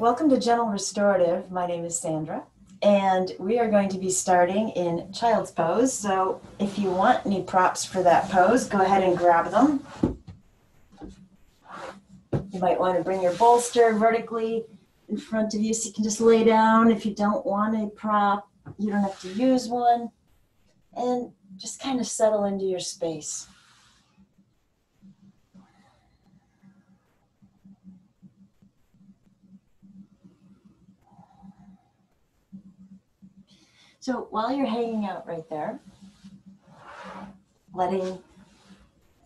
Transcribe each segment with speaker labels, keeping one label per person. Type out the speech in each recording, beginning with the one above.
Speaker 1: Welcome to Gentle Restorative. My name is Sandra, and we are going to be starting in child's pose. So if you want any props for that pose, go ahead and grab them. You might want to bring your bolster vertically in front of you so you can just lay down. If you don't want a prop, you don't have to use one. And just kind of settle into your space. So while you're hanging out right there, letting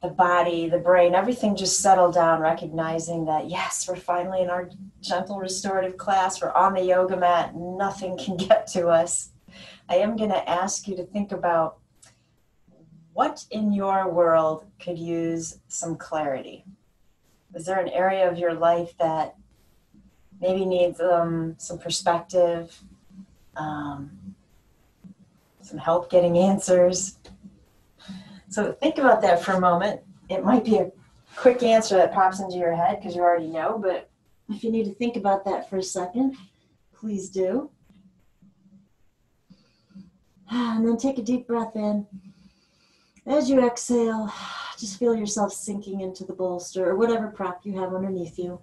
Speaker 1: the body, the brain, everything just settle down, recognizing that, yes, we're finally in our gentle restorative class. We're on the yoga mat. Nothing can get to us. I am going to ask you to think about what in your world could use some clarity. Is there an area of your life that maybe needs some perspective, some help getting answers? So think about that for a moment. It might be a quick answer that pops into your head because you already know, but if you need to think about that for a second, please do. And then take a deep breath in. As you exhale, just feel yourself sinking into the bolster or whatever prop you have underneath you.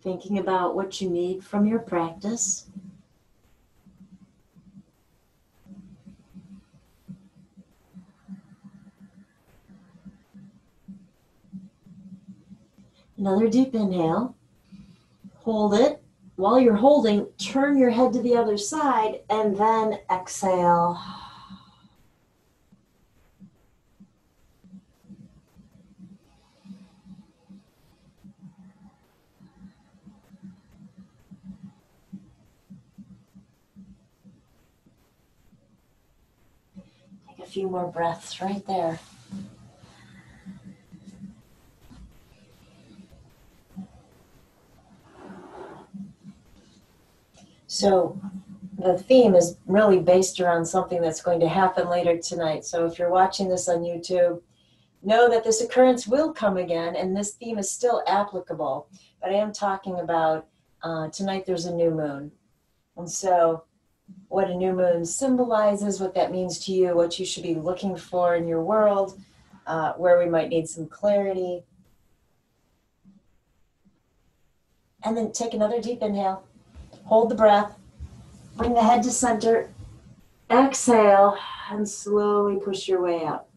Speaker 1: Thinking about what you need from your practice. Another deep inhale. Hold it. While you're holding, turn your head to the other side and then exhale. Take a few more breaths right there. So the theme is really based around something that's going to happen later tonight. So if you're watching this on YouTube, know that this occurrence will come again, and this theme is still applicable. But I am talking about tonight there's a new moon. And so what a new moon symbolizes, what that means to you, what you should be looking for in your world, where we might need some clarity. And then take another deep inhale. Hold the breath. Bring the head to center. Exhale and slowly push your way up.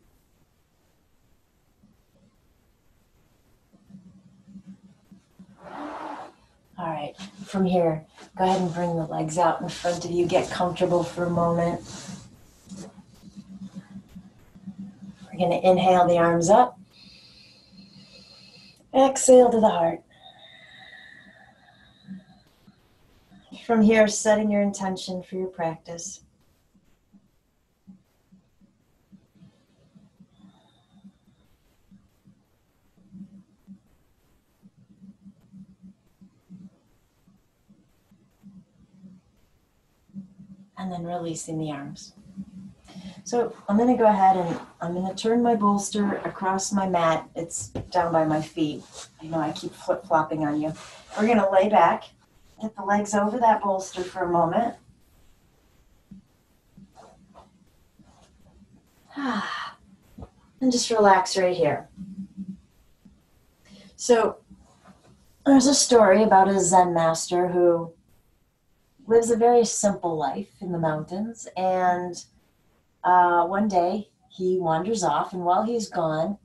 Speaker 1: All right, from here, go ahead and bring the legs out in front of you. Get comfortable for a moment. We're going to inhale the arms up. Exhale to the heart. From here, setting your intention for your practice. And then releasing the arms. So I'm going to go ahead and I'm going to turn my bolster across my mat. It's down by my feet. I know I keep flip-flopping on you. We're going to lay back. Get the legs over that bolster for a moment. And just relax right here. So there's a story about a Zen master who lives a very simple life in the mountains. And one day he wanders off, and while he's gone,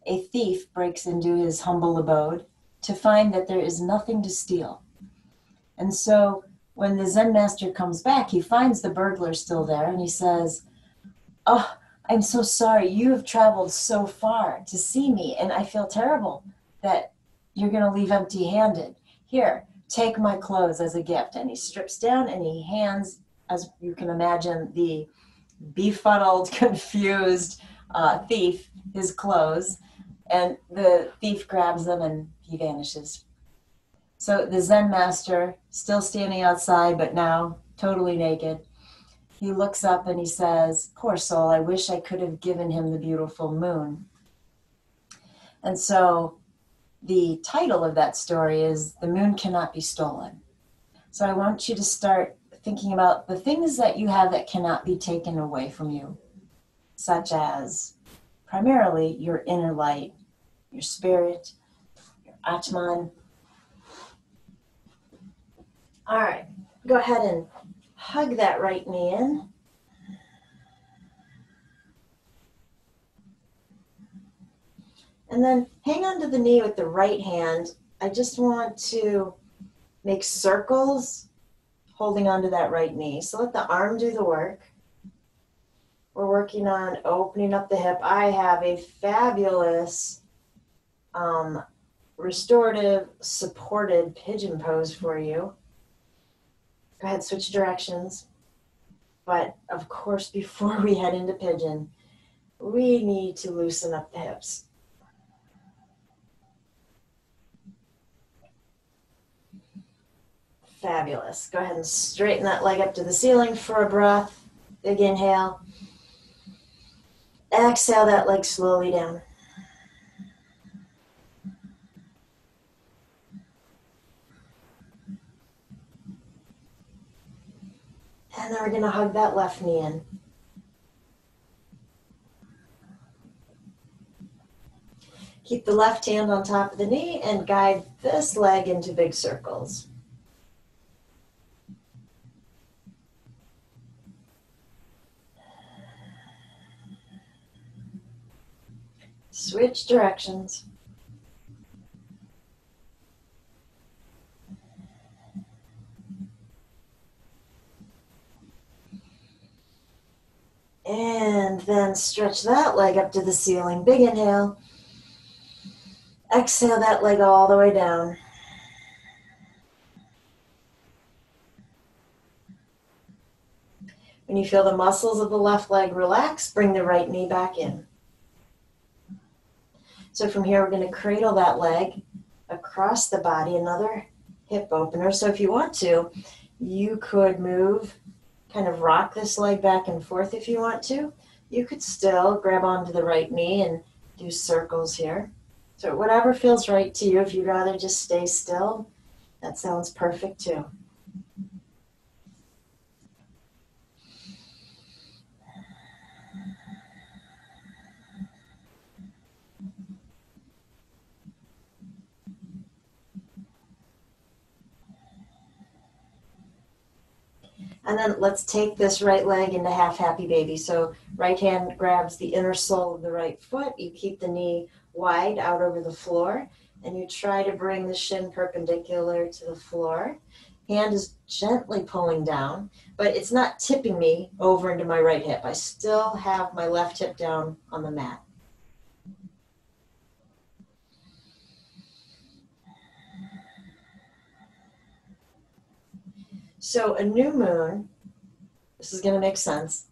Speaker 1: a thief breaks into his humble abode to find that there is nothing to steal. And so when the Zen master comes back, he finds the burglar still there, and he says, "Oh, I'm so sorry. You have traveled so far to see me, and I feel terrible that you're going to leave empty-handed. Here, take my clothes as a gift." And he strips down and he hands, as you can imagine, the befuddled, confused thief his clothes. And the thief grabs them and he vanishes. So the Zen master, still standing outside, but now totally naked, he looks up and he says, "Poor soul, I wish I could have given him the beautiful moon." And so the title of that story is "The Moon Cannot Be Stolen." So I want you to start thinking about the things that you have that cannot be taken away from you, such as primarily your inner light, your spirit, your Atman. All right, go ahead and hug that right knee in. And then hang onto the knee with the right hand. I just want to make circles holding onto that right knee. So let the arm do the work. We're working on opening up the hip. I have a fabulous restorative supported pigeon pose for you. Go ahead, switch directions. But of course, before we head into pigeon, we need to loosen up the hips. Fabulous. Go ahead and straighten that leg up to the ceiling for a breath. Big inhale. Exhale that leg slowly down. And then we're going to hug that left knee in. Keep the left hand on top of the knee and guide this leg into big circles. Switch directions. And then stretch that leg up to the ceiling. Big inhale. Exhale that leg all the way down. When you feel the muscles of the left leg relax, bring the right knee back in. So from here, we're going to cradle that leg across the body, another hip opener. So if you want to, you could move, kind of rock this leg back and forth if you want to. You could still grab onto the right knee and do circles here. So whatever feels right to you. If you'd rather just stay still, that sounds perfect too. And then let's take this right leg into half happy baby. So right hand grabs the inner sole of the right foot. You keep the knee wide out over the floor, and you try to bring the shin perpendicular to the floor. Hand is gently pulling down, but it's not tipping me over into my right hip. I still have my left hip down on the mat. So a new moon, this is going to make sense,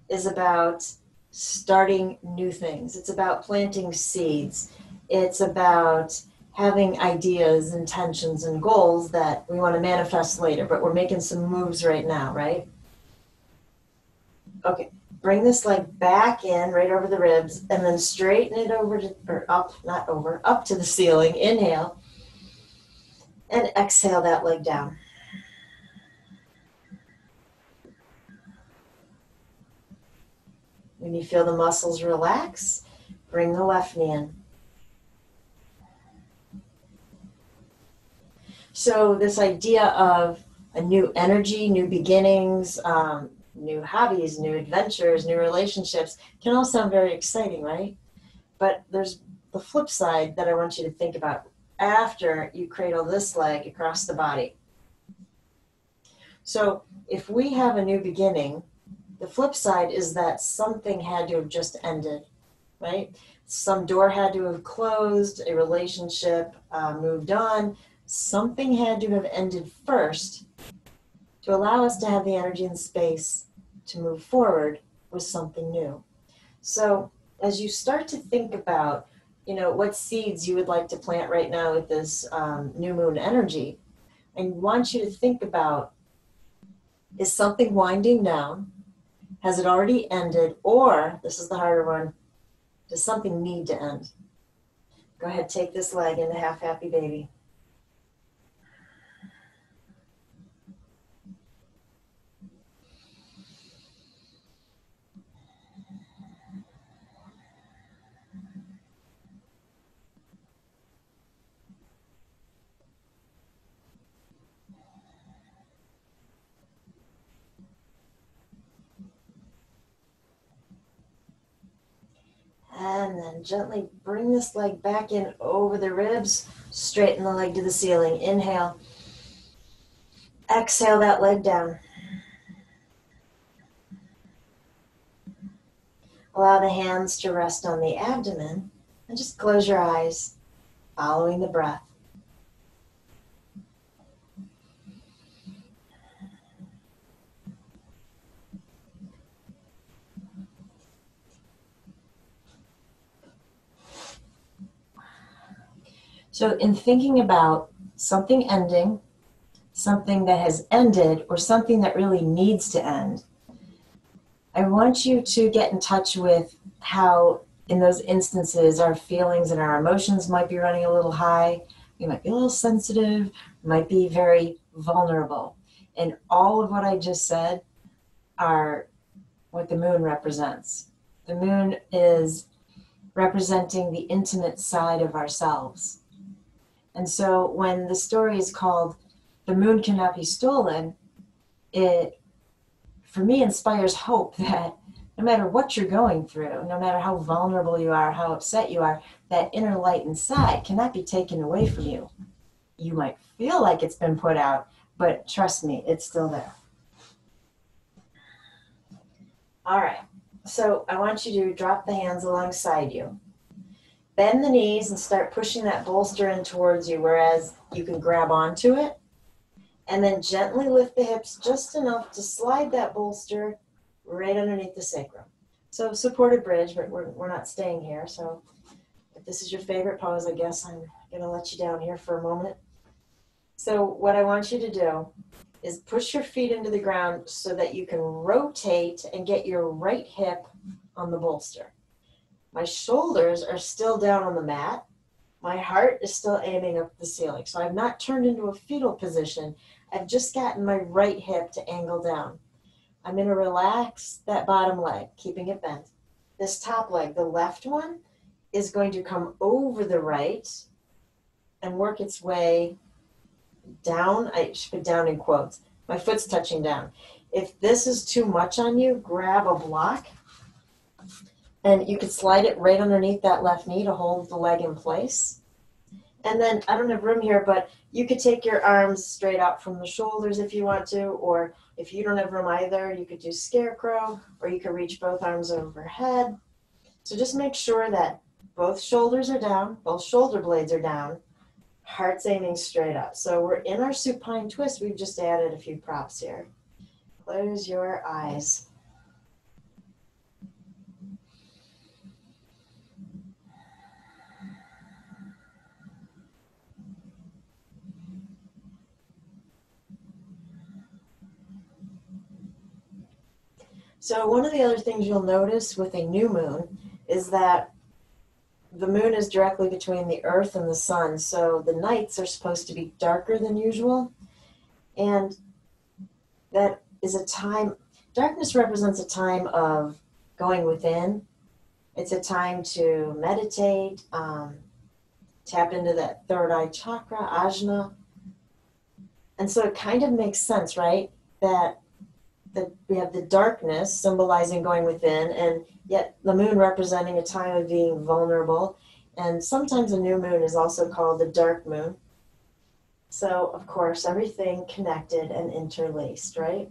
Speaker 1: is about starting new things. It's about planting seeds. It's about having ideas, intentions, and goals that we want to manifest later, but we're making some moves right now, right? Okay, bring this leg back in, right over the ribs, and then straighten it over to, or up, not over, up to the ceiling. Inhale, and exhale that leg down. When you feel the muscles relax, bring the left knee in. So this idea of a new energy, new beginnings, new hobbies, new adventures, new relationships can all sound very exciting, right? But there's the flip side that I want you to think about after you cradle this leg across the body. So if we have a new beginning, the flip side is that something had to have just ended, right? Some door had to have closed, a relationship moved on. Something had to have ended first to allow us to have the energy and space to move forward with something new. So as you start to think about what seeds you would like to plant right now with this new moon energy. I want you to think about, is something winding down? Has it already ended? Or, this is the harder one, does something need to end? Go ahead, take this leg into half happy baby. And then gently bring this leg back in over the ribs. Straighten the leg to the ceiling. Inhale. Exhale that leg down. Allow the hands to rest on the abdomen. And just close your eyes, following the breath. So in thinking about something ending, something that has ended, or something that really needs to end, I want you to get in touch with how, in those instances, our feelings and our emotions might be running a little high. We might be a little sensitive, might be very vulnerable. And all of what I just said are what the moon represents. The moon is representing the intimate side of ourselves. And so when the story is called The Moon Cannot Be Stolen, it, for me, inspires hope that no matter what you're going through, no matter how vulnerable you are, how upset you are, that inner light inside cannot be taken away from you. You might feel like it's been put out, but trust me, it's still there. All right, so I want you to drop the hands alongside you. Bend the knees and start pushing that bolster in towards you, whereas you can grab onto it. And then gently lift the hips just enough to slide that bolster right underneath the sacrum. So supported bridge, but we're not staying here. So if this is your favorite pose, I guess I'm going to let you down here for a moment. So what I want you to do is push your feet into the ground so that you can rotate and get your right hip on the bolster. My shoulders are still down on the mat. My heart is still aiming up the ceiling. So I've not turned into a fetal position. I've just gotten my right hip to angle down. I'm going to relax that bottom leg, keeping it bent. This top leg, the left one, is going to come over the right and work its way down. I should put down in quotes. My foot's touching down. If this is too much on you, grab a block. And you could slide it right underneath that left knee to hold the leg in place. And then, I don't have room here, but you could take your arms straight out from the shoulders if you want to, or if you don't have room either, you could do scarecrow, or you could reach both arms overhead. So just make sure that both shoulders are down, both shoulder blades are down, heart's aiming straight up. So we're in our supine twist. We've just added a few props here. Close your eyes. So one of the other things you'll notice with a new moon is that the moon is directly between the earth and the sun. So the nights are supposed to be darker than usual. And that is a time, darkness represents a time of going within. It's a time to meditate, tap into that third eye chakra, ajna. And so it kind of makes sense, right? That we have the darkness symbolizing going within, and yet the moon representing a time of being vulnerable. And sometimes a new moon is also called the dark moon. So, of course, everything connected and interlaced, right?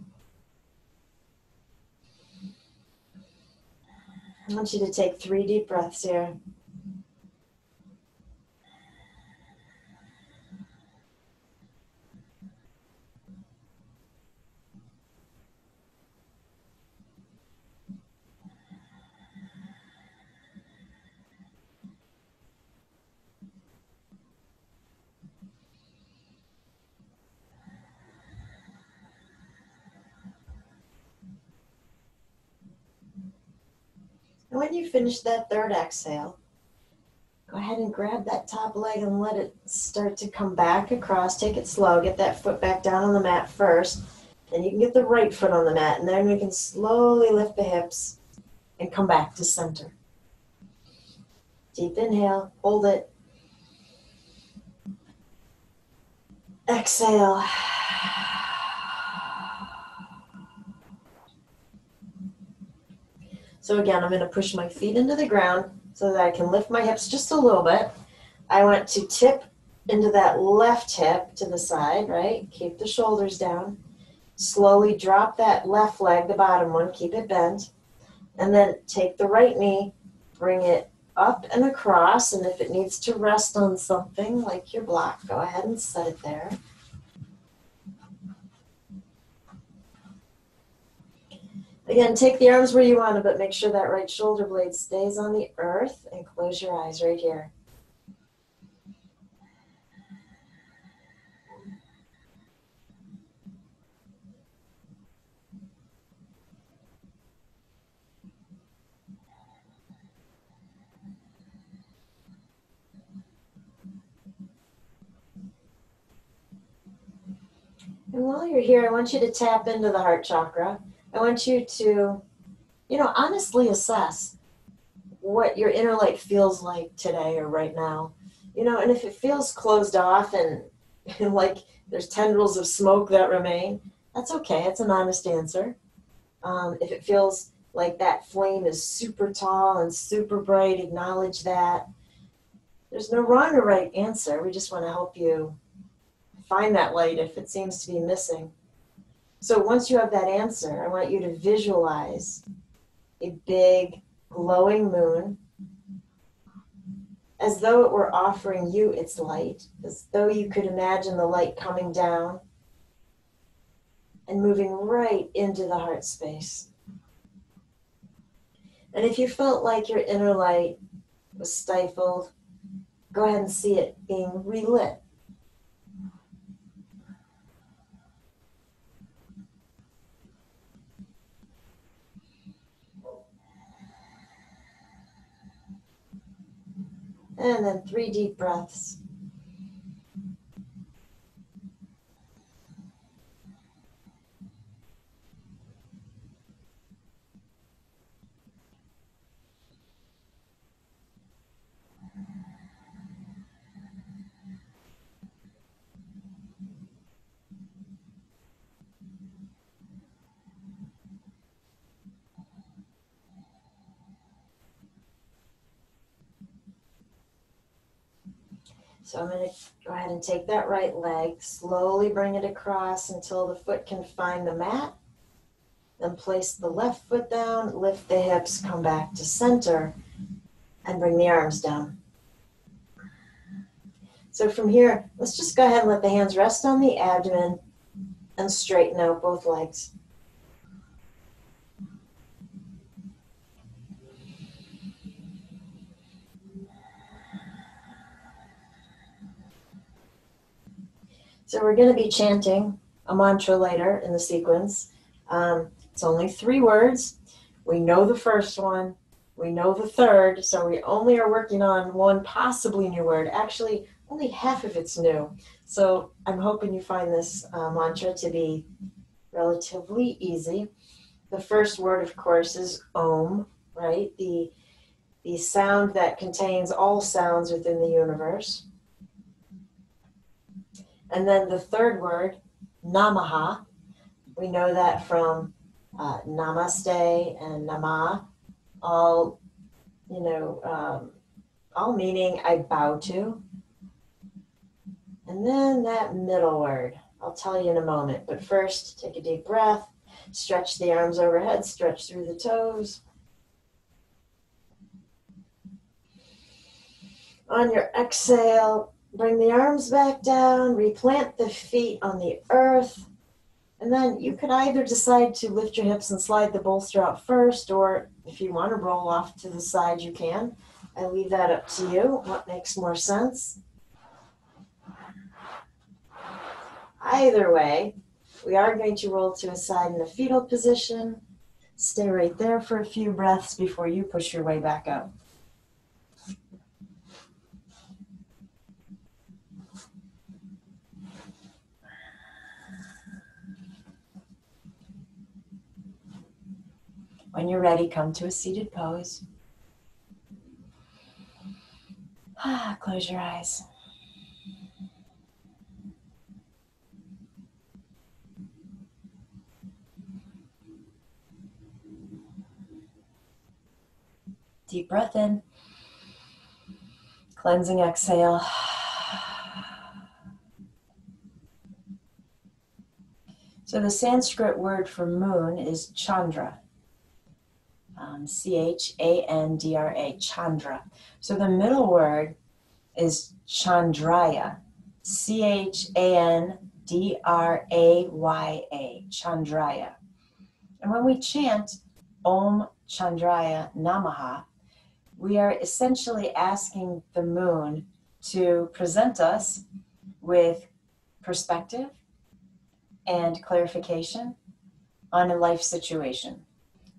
Speaker 1: I want you to take 3 deep breaths here. And when you finish that third exhale, go ahead and grab that top leg and let it start to come back across. Take it slow. Get that foot back down on the mat first. Then you can get the right foot on the mat, and then we can slowly lift the hips and come back to center. Deep inhale. Hold it. Exhale. So again, I'm going to push my feet into the ground so that I can lift my hips just a little bit. I want to tip into that left hip to the side, right? Keep the shoulders down. Slowly drop that left leg, the bottom one, keep it bent. And then take the right knee, bring it up and across. And if it needs to rest on something like your block, go ahead and set it there. Again, take the arms where you want to, but make sure that right shoulder blade stays on the earth, and close your eyes right here. And while you're here, I want you to tap into the heart chakra. I want you to, honestly assess what your inner light feels like today or right now. And if it feels closed off and like there's tendrils of smoke that remain, that's okay. It's an honest answer. If it feels like that flame is super tall and super bright, acknowledge that. There's no wrong or right answer. We just want to help you find that light if it seems to be missing. So once you have that answer, I want you to visualize a big glowing moon as though it were offering you its light, as though you could imagine the light coming down and moving right into the heart space. And if you felt like your inner light was stifled, go ahead and see it being relit. And then 3 deep breaths. So I'm going to go ahead and take that right leg, slowly bring it across until the foot can find the mat. Then place the left foot down, lift the hips, come back to center, and bring the arms down. So from here, let's just go ahead and let the hands rest on the abdomen and straighten out both legs. So we're going to be chanting a mantra later in the sequence. It's only 3 words. We know the first one. We know the third. So we only are working on one possibly new word. Actually, only half of it's new. So I'm hoping you find this mantra to be relatively easy. The first word, of course, is Om, right? The sound that contains all sounds within the universe. And then the third word, Namaha. We know that from Namaste and Nama, all meaning I bow to. And then that middle word, I'll tell you in a moment. But first, take a deep breath, stretch the arms overhead, stretch through the toes. On your exhale, bring the arms back down, replant the feet on the earth, and then you could either decide to lift your hips and slide the bolster out first, or if you want to roll off to the side, you can. I leave that up to you, what makes more sense. Either way, we are going to roll to a side in the fetal position, Stay right there for a few breaths before you push your way back up. When you're ready, come to a seated pose. Close your eyes. Deep breath in. Cleansing exhale. So the Sanskrit word for moon is Chandra. Chandra, Chandra. So the middle word is Chandraya, Chandraya, Chandraya. And when we chant Om Chandraya Namaha, we are essentially asking the moon to present us with perspective and clarification on a life situation.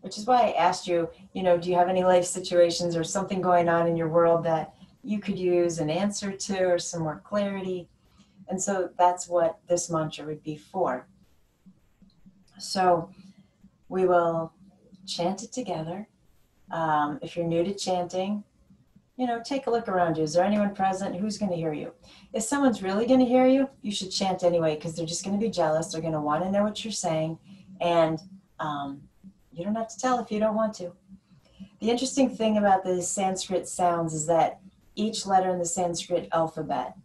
Speaker 1: Which is why I asked you, do you have any life situations or something going on in your world that you could use an answer to or some more clarity? And so that's what this mantra would be for. So we will chant it together. If you're new to chanting, take a look around you. Is there anyone present? Who's going to hear you? If someone's really going to hear you, you should chant anyway, because they're just going to be jealous. They're going to want to know what you're saying. And you don't have to tell if you don't want to. The interesting thing about the Sanskrit sounds is that each letter in the Sanskrit alphabet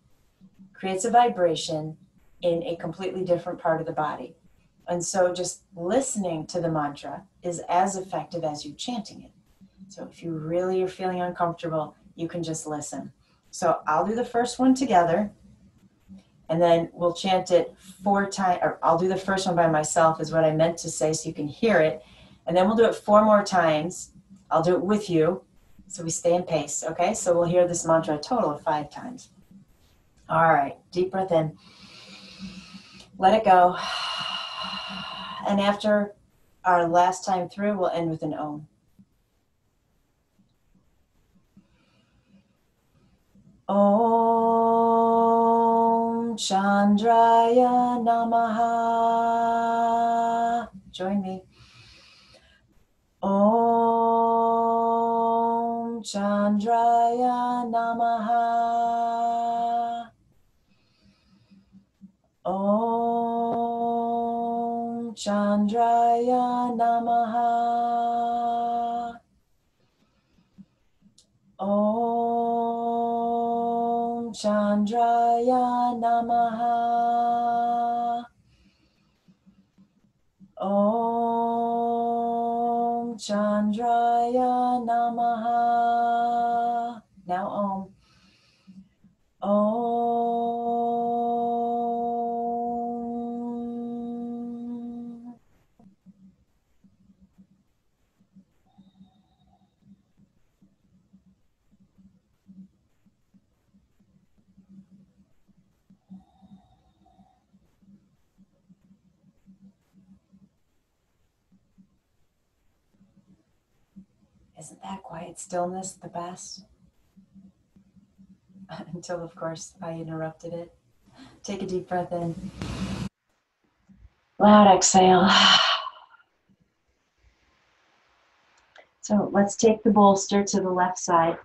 Speaker 1: creates a vibration in a completely different part of the body. And so just listening to the mantra is as effective as you chanting it. So if you really are feeling uncomfortable, you can just listen. So I'll do the first one together, and then we'll chant it 4 times, or I'll do the first one by myself is what I meant to say so you can hear it. And then we'll do it 4 more times. I'll do it with you, so we stay in pace, okay? So we'll hear this mantra a total of 5 times. All right, deep breath in. Let it go. And after our last time through, we'll end with an Om. Om Chandraya Namaha. Join me. Om Chandraya Namaha. Om Chandraya Namaha. Om Chandraya Namaha. Om Chandraya Namaha. Now Om. Om. Isn't that quiet stillness the best? Until, of course, I interrupted it. Take a deep breath in. Loud exhale. So let's take the bolster to the left side.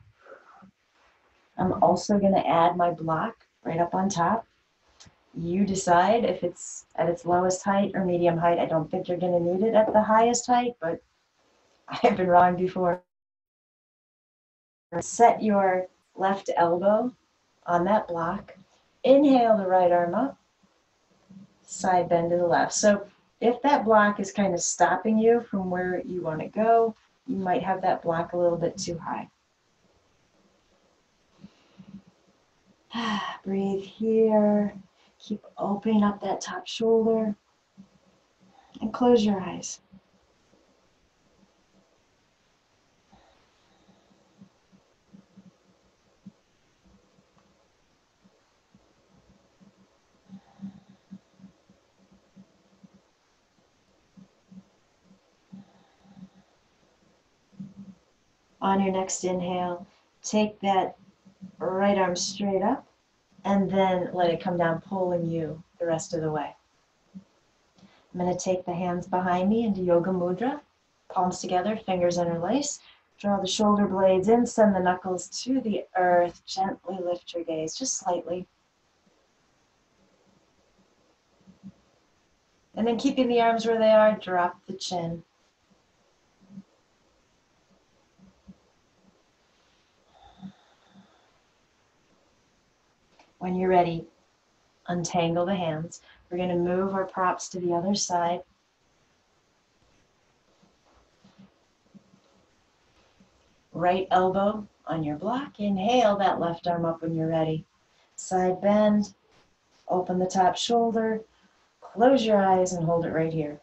Speaker 1: I'm also going to add my block right up on top. You decide if it's at its lowest height or medium height. I don't think you're going to need it at the highest height, but I've been wrong before. Set your left elbow on that block. Inhale the right arm up. Side bend to the left. So if that block is kind of stopping you from where you want to go, you might have that block a little bit too high. Breathe here. Keep opening up that top shoulder. And close your eyes. On your next inhale, take that right arm straight up and then let it come down, pulling you the rest of the way. I'm going to take the hands behind me into Yoga Mudra, palms together, fingers interlace. Draw the shoulder blades in, send the knuckles to the earth. Gently lift your gaze, just slightly. And then keeping the arms where they are, drop the chin. When you're ready, untangle the hands. We're going to move our props to the other side. Right elbow on your block. Inhale that left arm up when you're ready. Side bend, open the top shoulder, close your eyes and hold it right here.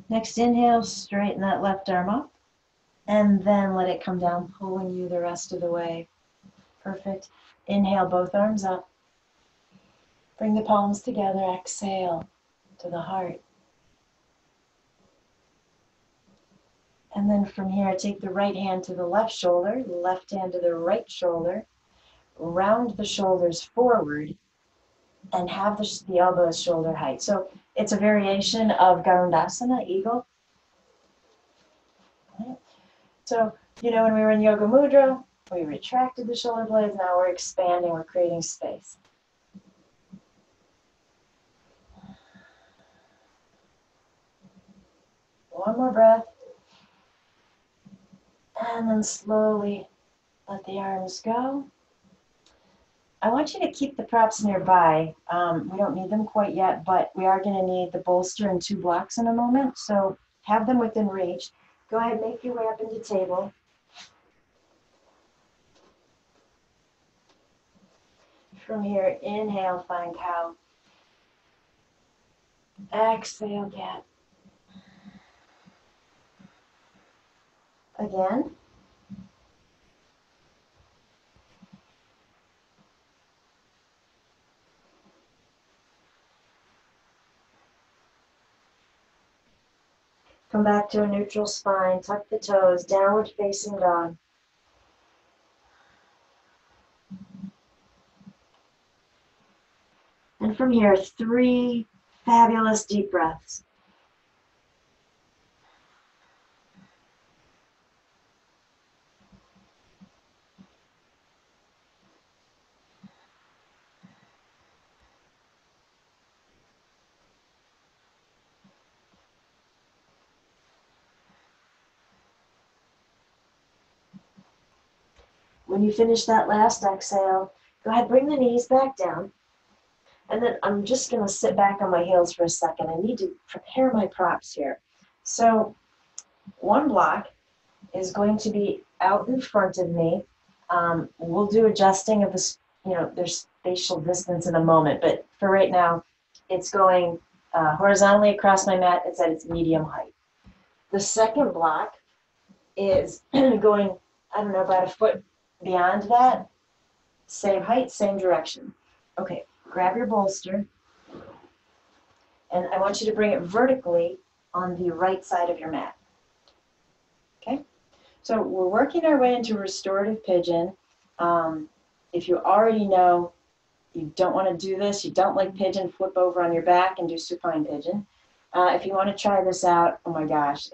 Speaker 1: Next inhale, straighten that left arm up, and then let it come down, pulling you the rest of the way. Perfect. Inhale, both arms up. Bring the palms together, exhale to the heart. And then from here, take the right hand to the left shoulder, left hand to the right shoulder, round the shoulders forward, and have the elbows shoulder height. So it's a variation of Garudasana, eagle. So, when we were in Yoga Mudra, we retracted the shoulder blades. Now we're expanding, we're creating space. One more breath. And then slowly let the arms go. I want you to keep the props nearby. We don't need them quite yet, but we are going to need the bolster and 2 blocks in a moment. So have them within reach. Go ahead, make your way up into table. From here, inhale, find cow. Exhale, cat. Again. Come back to a neutral spine, tuck the toes, downward facing dog. And from here, 3 fabulous deep breaths. When you finish that last exhale, go ahead, bring the knees back down. And then I'm just going to sit back on my heels for a second. I need to prepare my props here. So 1 block is going to be out in front of me. We'll do adjusting of this, there's spatial distance in a moment, but for right now, it's going horizontally across my mat. It's at its medium height. The second block is going, about a foot beyond that. Same height, same direction. Okay, grab your bolster, and I want you to bring it vertically on the right side of your mat. Okay, so we're working our way into restorative pigeon. If you already know you don't want to do this, you don't like pigeon, flip over on your back and do supine pigeon. If you want to try this out, oh my gosh,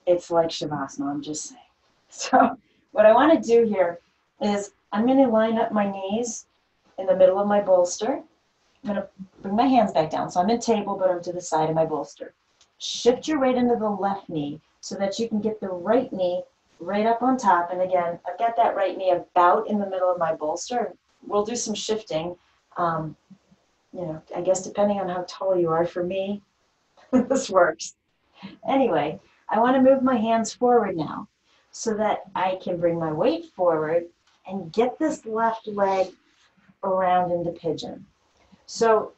Speaker 1: it's like Shavasana, I'm just saying. So what I want to do here is I'm going to line up my knees in the middle of my bolster. I'm going to bring my hands back down. So I'm in table, but I'm to the side of my bolster. Shift your weight into the left knee so that you can get the right knee right up on top. And again, I've got that right knee about in the middle of my bolster. We'll do some shifting. I guess depending on how tall you are, for me, this works. Anyway, I want to move my hands forward now so that I can bring my weight forward and get this left leg around into pigeon. So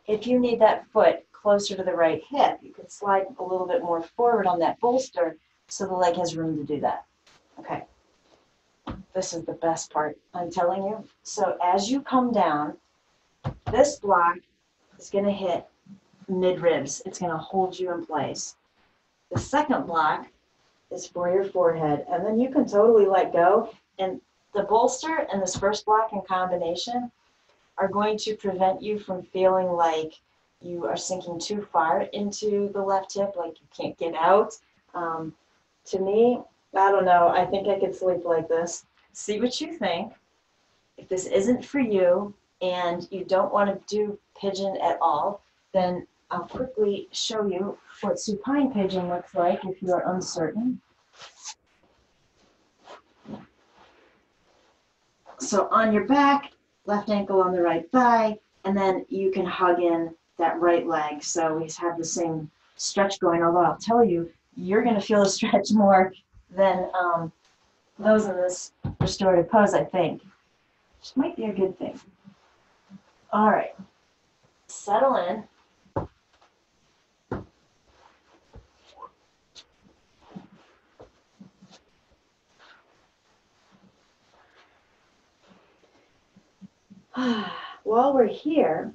Speaker 1: if you need that foot closer to the right hip, you can slide a little bit more forward on that bolster so the leg has room to do that. Okay, this is the best part, I'm telling you. So as you come down, this block is going to hit mid-ribs. It's going to hold you in place. The second block is for your forehead, and then you can totally let go. And the bolster and this first block in combination are going to prevent you from feeling like you are sinking too far into the left hip, like you can't get out. To me, I don't know, I think I could sleep like this. See what you think. If this isn't for you and you don't want to do pigeon at all, then I'll quickly show you what supine pigeon looks like if you're uncertain. So on your back, left ankle on the right thigh, and then you can hug in that right leg. So we have the same stretch going, although I'll tell you, you're going to feel a stretch more than those in this restorative pose, I think. Which might be a good thing. All right, settle in. While we're here,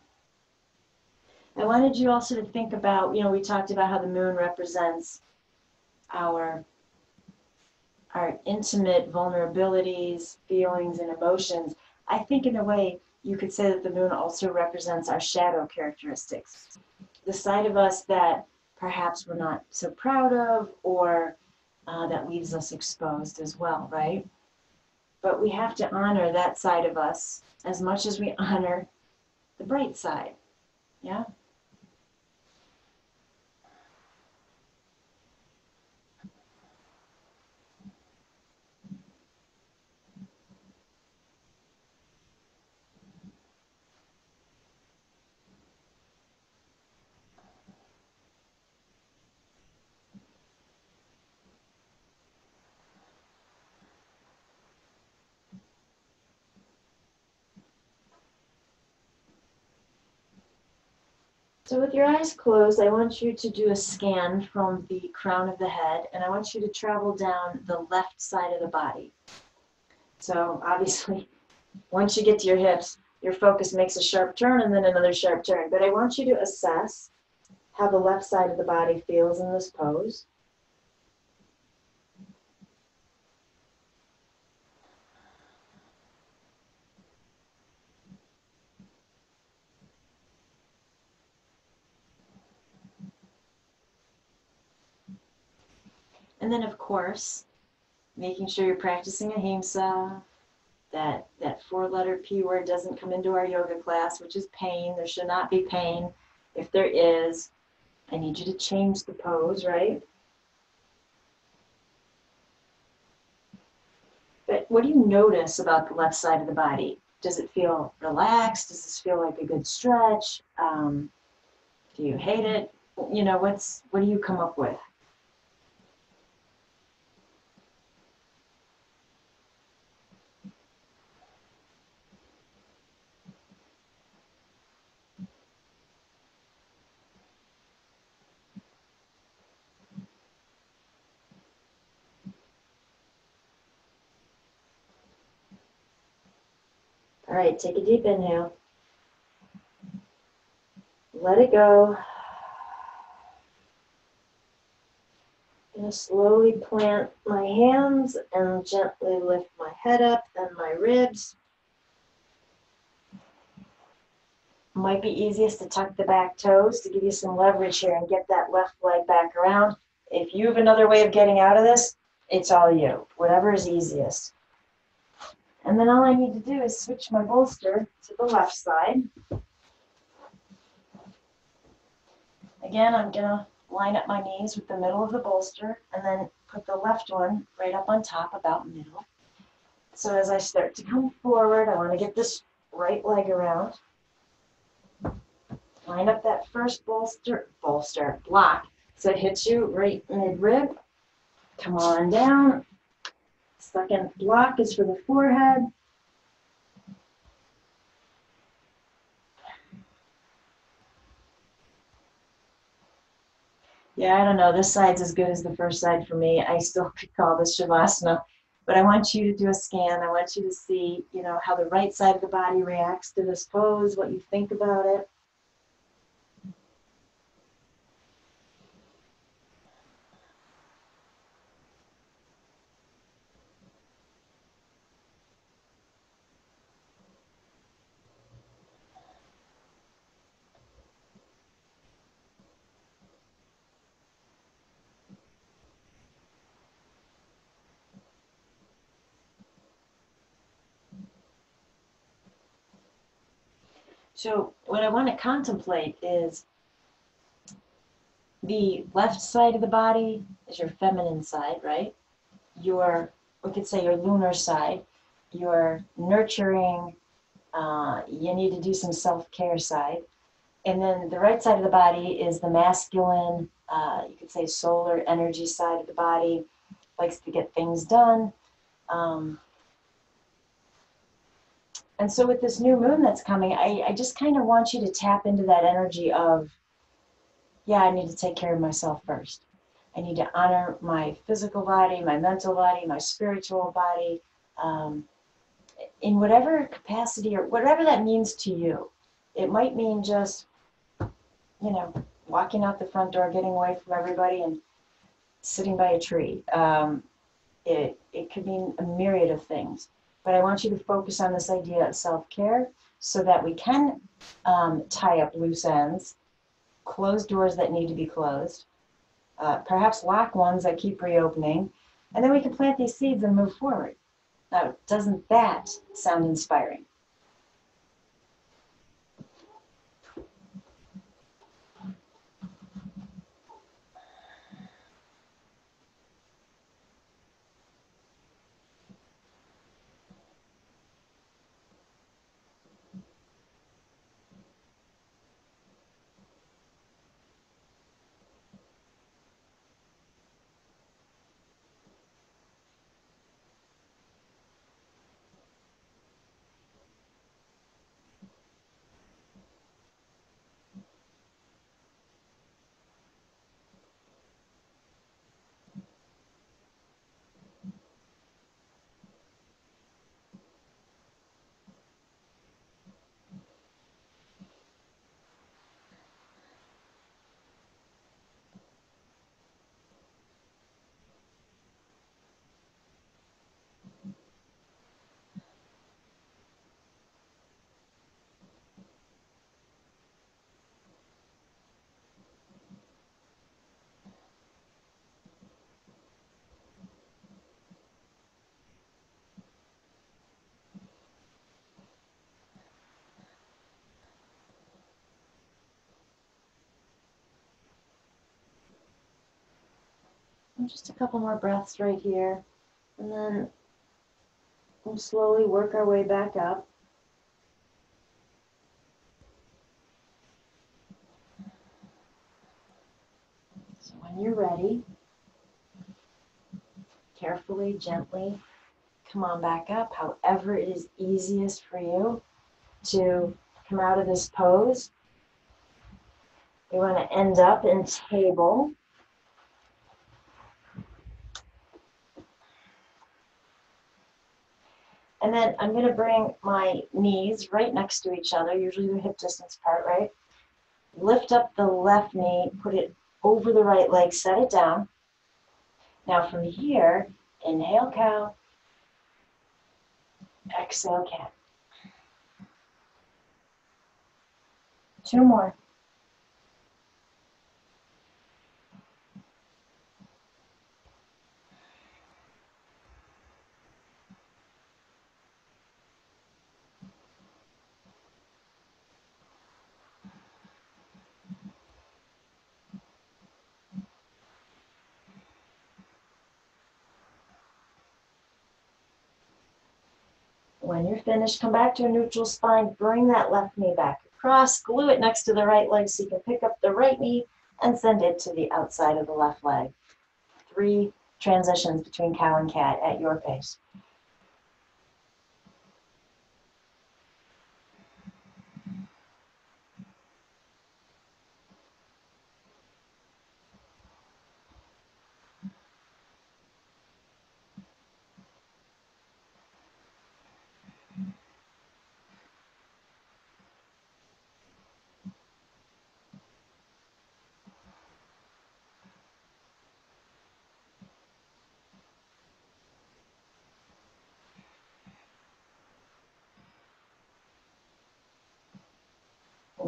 Speaker 1: I wanted you also to think about, we talked about how the moon represents our intimate vulnerabilities, feelings, and emotions. I think in a way you could say that the moon also represents our shadow characteristics, the side of us that perhaps we're not so proud of, or that leaves us exposed as well, right? But we have to honor that side of us as much as we honor the bright side, yeah? So with your eyes closed, I want you to do a scan from the crown of the head, and I want you to travel down the left side of the body. So obviously, once you get to your hips, your focus makes a sharp turn and then another sharp turn. But I want you to assess how the left side of the body feels in this pose. And then, of course, making sure you're practicing ahimsa, that four-letter P word doesn't come into our yoga class, which is pain. There should not be pain. If there is, I need you to change the pose, right? But what do you notice about the left side of the body? Does it feel relaxed? Does this feel like a good stretch? Do you hate it? What do you come up with? All right, take a deep inhale. Let it go. I'm going to slowly plant my hands and gently lift my head up and my ribs. Might be easiest to tuck the back toes to give you some leverage here and get that left leg back around. If you have another way of getting out of this, it's all you. Whatever is easiest. And then all I need to do is switch my bolster to the left side. Again, I'm going to line up my knees with the middle of the bolster and then put the left one right up on top, about middle. So as I start to come forward, I want to get this right leg around. Line up that first bolster block so it hits you right mid-rib. Come on down. Second block is for the forehead. Yeah, I don't know. This side's as good as the first side for me. I still could call this Shavasana, but I want you to do a scan. I want you to see, how the right side of the body reacts to this pose, what you think about it. So what I want to contemplate is the left side of the body is your feminine side, right? We could say your lunar side, your nurturing, you need to do some self-care side. And then the right side of the body is the masculine, you could say solar energy side of the body, likes to get things done. Um, and so with this new moon that's coming, I just kind of want you to tap into that energy of, yeah, I need to take care of myself first. I need to honor my physical body, my mental body, my spiritual body, um, in whatever capacity or whatever that means to you. It might mean just, walking out the front door, getting away from everybody, and sitting by a tree. It could mean a myriad of things. But I want you to focus on this idea of self-care so that we can tie up loose ends, close doors that need to be closed, perhaps lock ones that keep reopening, and then we can plant these seeds and move forward. Now, doesn't that sound inspiring? And just a couple more breaths right here, and then we'll slowly work our way back up. So when you're ready, carefully, gently, come on back up, however it is easiest for you to come out of this pose. We want to end up in table. And then I'm going to bring my knees right next to each other, usually the hip distance apart, right? Lift up the left knee, put it over the right leg, set it down. Now from here, inhale cow, exhale cat. Two more. When you're finished, come back to a neutral spine, bring that left knee back across, glue it next to the right leg so you can pick up the right knee and send it to the outside of the left leg. 3 transitions between cow and cat at your pace.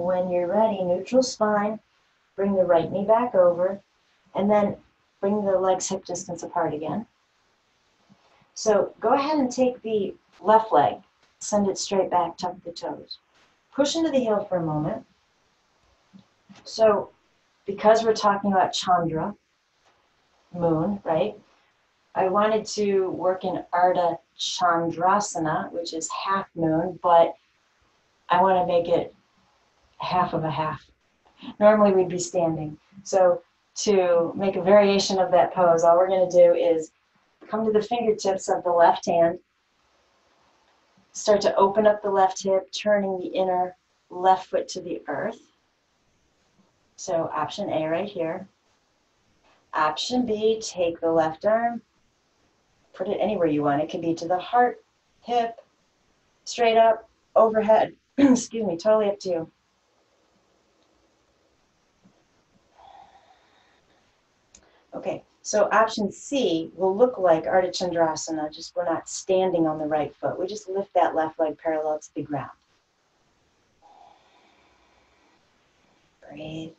Speaker 1: when you're ready, neutral spine, bring the right knee back over, and then bring the legs hip distance apart again. So go ahead and take the left leg, send it straight back, tuck the toes. Push into the heel for a moment. So because we're talking about Chandra, moon, right? I wanted to work in Ardha Chandrasana, which is half moon, but I want to make it half of a half. Normally we'd be standing. So to make a variation of that pose, all we're going to do is come to the fingertips of the left hand, start to open up the left hip, turning the inner left foot to the earth. So option A right here. Option B, take the left arm, put it anywhere you want. It can be to the heart, hip, straight up, overhead. Excuse me, totally up to you. Okay, so option C will look like Ardha Chandrasana, just we're not standing on the right foot. We just lift that left leg parallel to the ground. Breathe.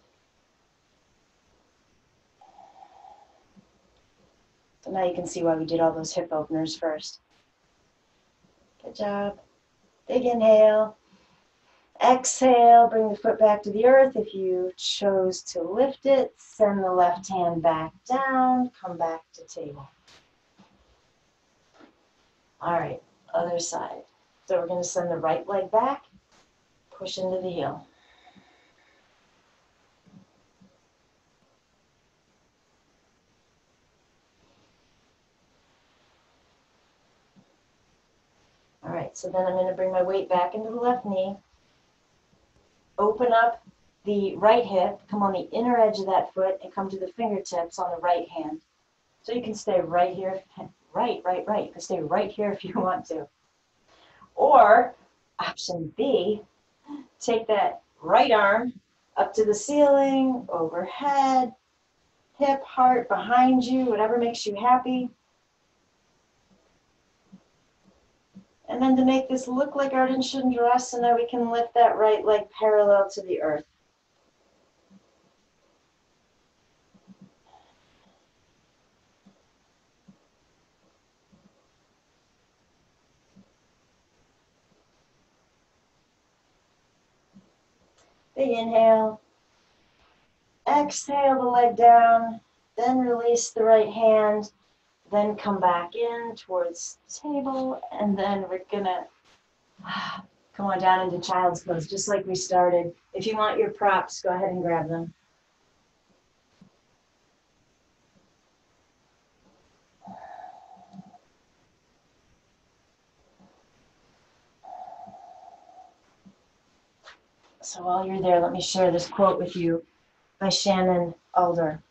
Speaker 1: So now you can see why we did all those hip openers first. Good job. Big inhale. Exhale, bring the foot back to the earth. If you chose to lift it, send the left hand back down, come back to table. All right, other side. So we're going to send the right leg back, push into the heel. All right, so then I'm going to bring my weight back into the left knee. Open up the right hip, come on the inner edge of that foot, and come to the fingertips on the right hand. So you can stay right here, right. You can stay right here if you want to. Or, option B, take that right arm up to the ceiling, overhead, hip, heart, behind you, whatever makes you happy. And then to make this look like Ardha Chandrasana, we can lift that right leg parallel to the earth. Big inhale. Exhale the leg down, then release the right hand, then come back in towards table, and then we're gonna come on down into child's pose, just like we started. If you want your props, go ahead and grab them. So while you're there, let me share this quote with you by Shannon Alder.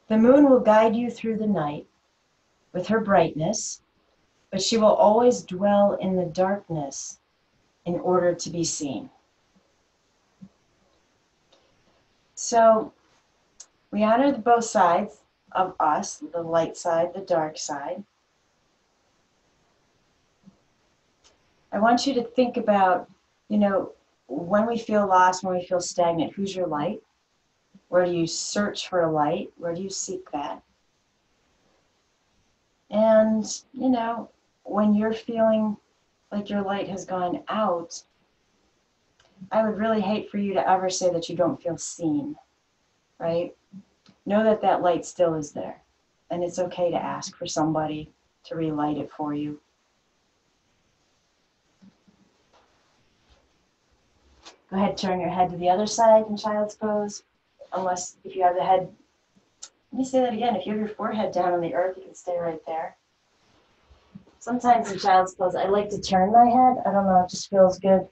Speaker 1: The moon will guide you through the night with her brightness, but she will always dwell in the darkness in order to be seen. So we honor both sides of us, the light side, the dark side. I want you to think about, when we feel lost, when we feel stagnant, who's your light? Where do you search for a light? Where do you seek that? And, when you're feeling like your light has gone out, I would really hate for you to ever say that you don't feel seen, right? Know that that light still is there. And it's okay to ask for somebody to relight it for you. Go ahead, turn your head to the other side in child's pose. Unless, if you have the head, let me say that again. If you have your forehead down on the earth, you can stay right there. Sometimes in child's pose, I like to turn my head. I don't know, it just feels good.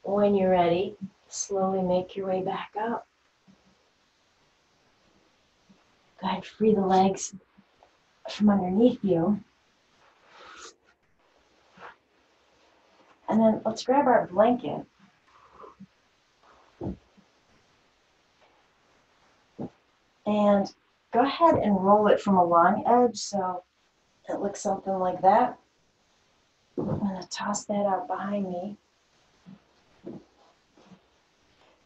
Speaker 1: When you're ready, slowly make your way back up. Go ahead, free the legs from underneath you. And then let's grab our blanket. And go ahead and roll it from a long edge so it looks something like that. I'm going to toss that out behind me.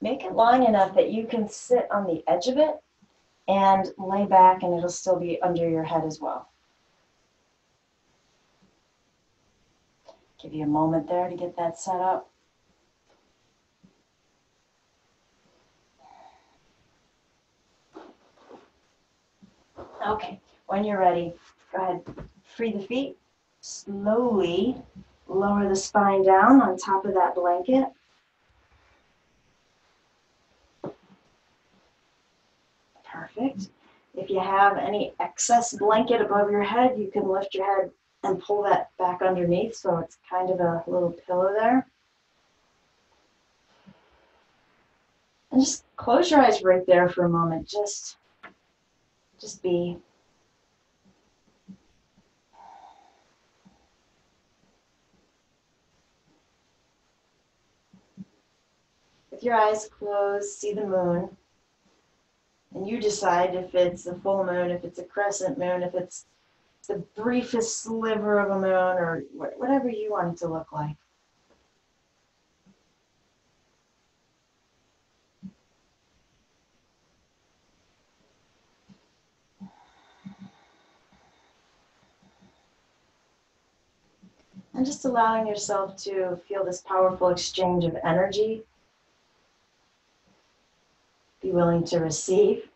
Speaker 1: Make it long enough that you can sit on the edge of it and lay back, and it'll still be under your head as well. Give you a moment there to get that set up. Okay, when you're ready, go ahead, free the feet. Slowly lower the spine down on top of that blanket. Perfect. If you have any excess blanket above your head, you can lift your head and pull that back underneath so it's kind of a little pillow there. And just close your eyes right there for a moment. Just be. With your eyes closed, see the moon. And you decide if it's a full moon, if it's a crescent moon, if it's the briefest sliver of a moon, or whatever you want it to look like. And just allowing yourself to feel this powerful exchange of energy. Be willing to receive.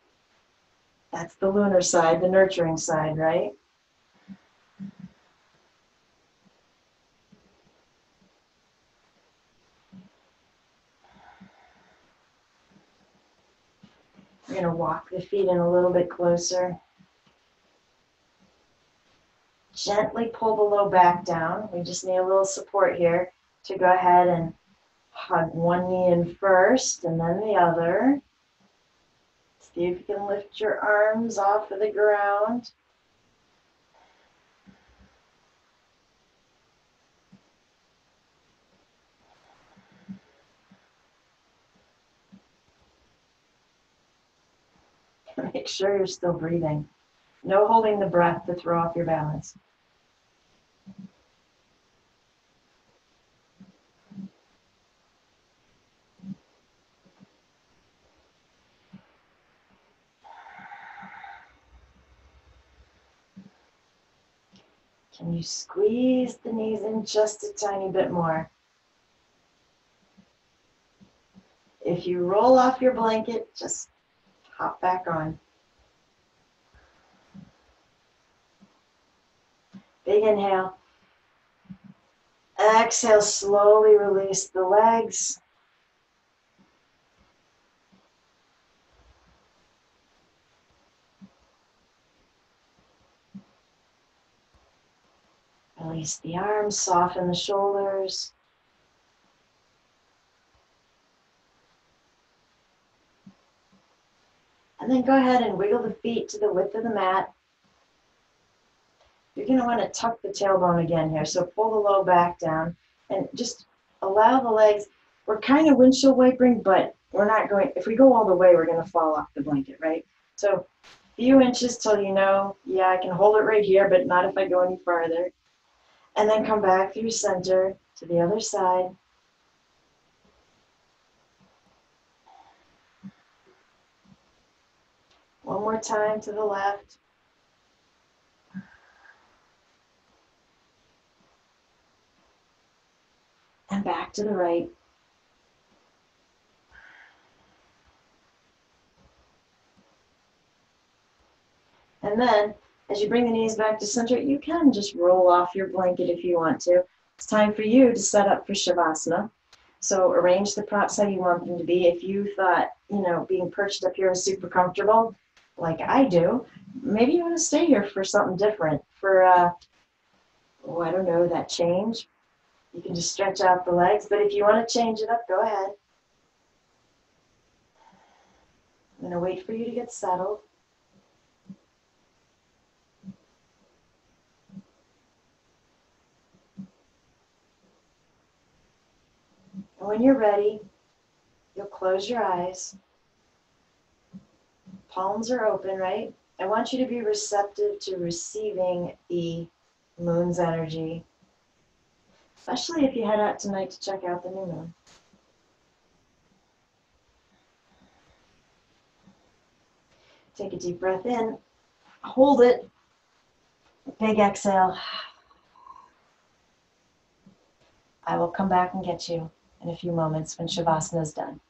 Speaker 1: That's the lunar side, the nurturing side, right? We're going to walk the feet in a little bit closer. Gently pull the low back down. We just need a little support here to go ahead and hug one knee in first and then the other. See if you can lift your arms off of the ground. Make sure you're still breathing. No holding the breath to throw off your balance. Can you squeeze the knees in just a tiny bit more? If you roll off your blanket, just hop back on. Big inhale. Exhale, slowly release the legs. Release the arms, soften the shoulders. And then go ahead and wiggle the feet to the width of the mat. You're going to want to tuck the tailbone again here. So pull the low back down and just allow the legs. We're kind of windshield wipering, but we're not going, if we go all the way, we're going to fall off the blanket, right? So a few inches till you know, yeah, I can hold it right here, but not if I go any farther. And then come back through center to the other side. One more time to the left. And back to the right. And then, as you bring the knees back to center, you can just roll off your blanket if you want to. It's time for you to set up for Shavasana. So arrange the props how you want them to be. If you thought, being perched up here is super comfortable, like I do, maybe you want to stay here for something different, for, I don't know, that change. You can just stretch out the legs, but if you want to change it up, go ahead. I'm going to wait for you to get settled. And when you're ready, you'll close your eyes. Palms are open, right? I want you to be receptive to receiving the moon's energy, especially if you head out tonight to check out the new moon. Take a deep breath in, hold it, big exhale. I will come back and get you in a few moments when Shavasana is done.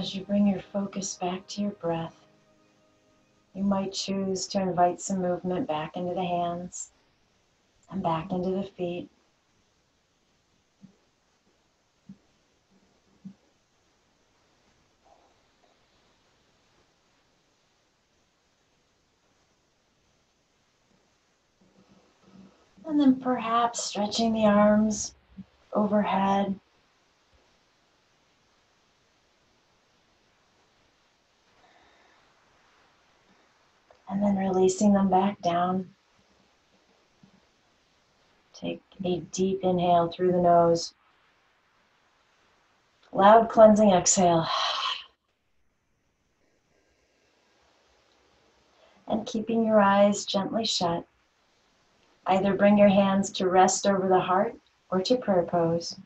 Speaker 1: As you bring your focus back to your breath, you might choose to invite some movement back into the hands and back into the feet. And then perhaps stretching the arms overhead. And then releasing them back down. Take a deep inhale through the nose. Loud cleansing exhale. And keeping your eyes gently shut. Either bring your hands to rest over the heart or to prayer pose.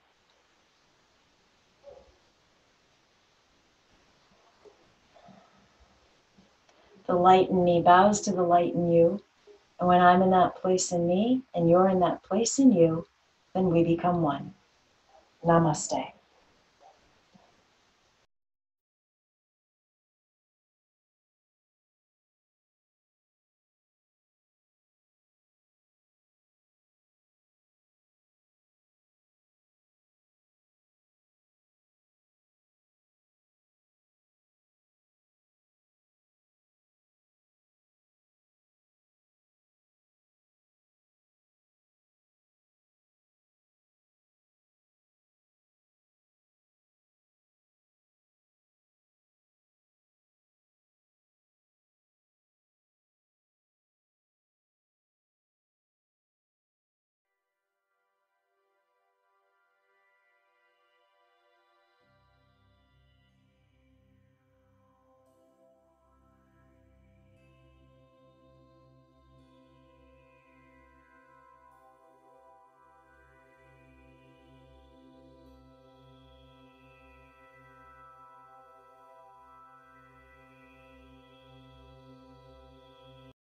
Speaker 1: The light in me bows to the light in you. And when I'm in that place in me and you're in that place in you, then we become one. Namaste.